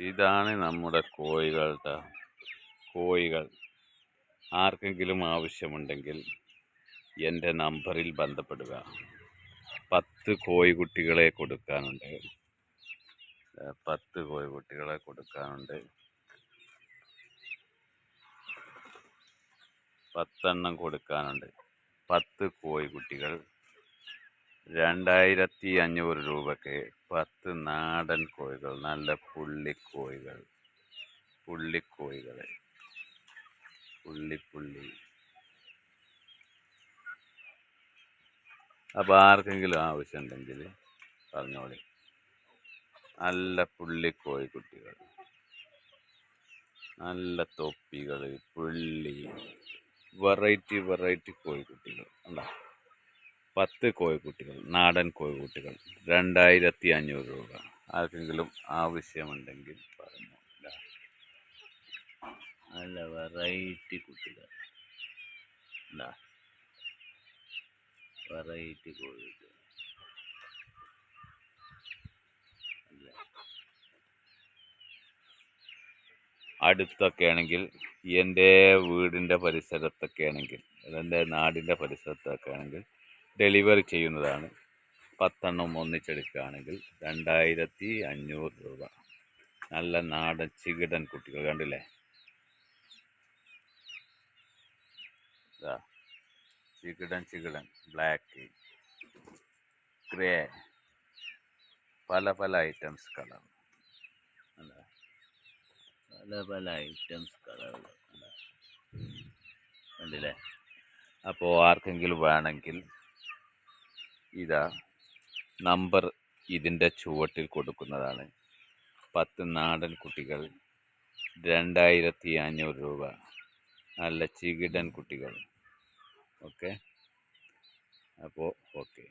ഇതാണ് നമ്മുടെ കോഴികൾ. ആർക്കെങ്കിലും ആവശ്യമുണ്ടെങ്കിൽ എൻ്റെ നമ്പറിൽ ബന്ധപ്പെടുക. 10 കോഴിക്കുട്ടികളെ കൊടുക്കാനുണ്ട്. 10 കോഴിക്കുട്ടികളെ കൊടുക്കാനുണ്ട്. 10 എണ്ണം കൊടുക്കാനുണ്ട്. 10 കോഴിക്കുട്ടികൾ 2500 രൂപയ്ക്ക് 10 നാടൻ കോഴികൾ, നല്ല പുള്ളിക്കോഴികൾ. അപ്പോൾ ആർക്കെങ്കിലും ആവശ്യമുണ്ടെങ്കിൽ പറഞ്ഞോളി. നല്ല പുള്ളിക്കോഴിക്കുട്ടികൾ, നല്ല തൊപ്പികൾ, വെറൈറ്റി കോഴിക്കുട്ടികൾ ഉണ്ടോ? 10 കോഴിക്കുട്ടികൾ, നാടൻ കോഴിക്കുട്ടികൾ 2500 രൂപ. ആർക്കെങ്കിലും ആവശ്യമുണ്ടെങ്കിൽ പറഞ്ഞു. നല്ല വെറൈറ്റി കുട്ടികൾ, വെറൈറ്റി കോഴിക്കുട്ടികൾ. അടുത്തൊക്കെ ആണെങ്കിൽ എൻ്റെ വീടിൻ്റെ പരിസരത്തൊക്കെ ആണെങ്കിൽ, എൻ്റെ നാടിൻ്റെ പരിസരത്തൊക്കെ ആണെങ്കിൽ ഡെലിവറി ചെയ്യുന്നതാണ്. 10 എണ്ണം ഒന്നിച്ചെടുക്കുകയാണെങ്കിൽ 2500 രൂപ. നല്ല നാടൻ ചികിടൻ കുട്ടികൾ കണ്ടില്ലേ? ചികിടൻ, ബ്ലാക്ക്, ഗ്രേ, പല ഐറ്റംസ് കളർ, കണ്ടില്ലേ? അപ്പോൾ ആർക്കെങ്കിലും വേണമെങ്കിൽ ഇതാ നമ്പർ ഇതിൻ്റെ ചുവട്ടിൽ കൊടുക്കുന്നതാണ്. 10 നാടൻ കുട്ടികൾ 2500 രൂപ. നല്ല ചികിടൻ കുട്ടികൾ. ഓക്കെ, അപ്പോൾ ഓക്കെ.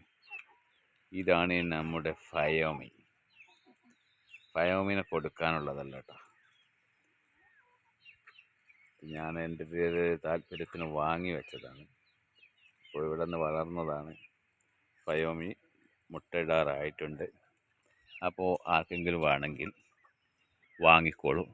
ഇതാണ് നമ്മുടെ ഫയോമിനെ കൊടുക്കാനുള്ളതല്ല കേട്ടോ. ഞാൻ എൻ്റെ താല്പര്യത്തിന് വാങ്ങി വെച്ചതാണ്. അപ്പോൾ ഇവിടെ നിന്ന് വളർന്നതാണ്. ഫയോമി മുട്ടയിടാറായിട്ടുണ്ട്. അപ്പോൾ ആർക്കെങ്കിലും വേണമെങ്കിൽ വാങ്ങിക്കോളൂ.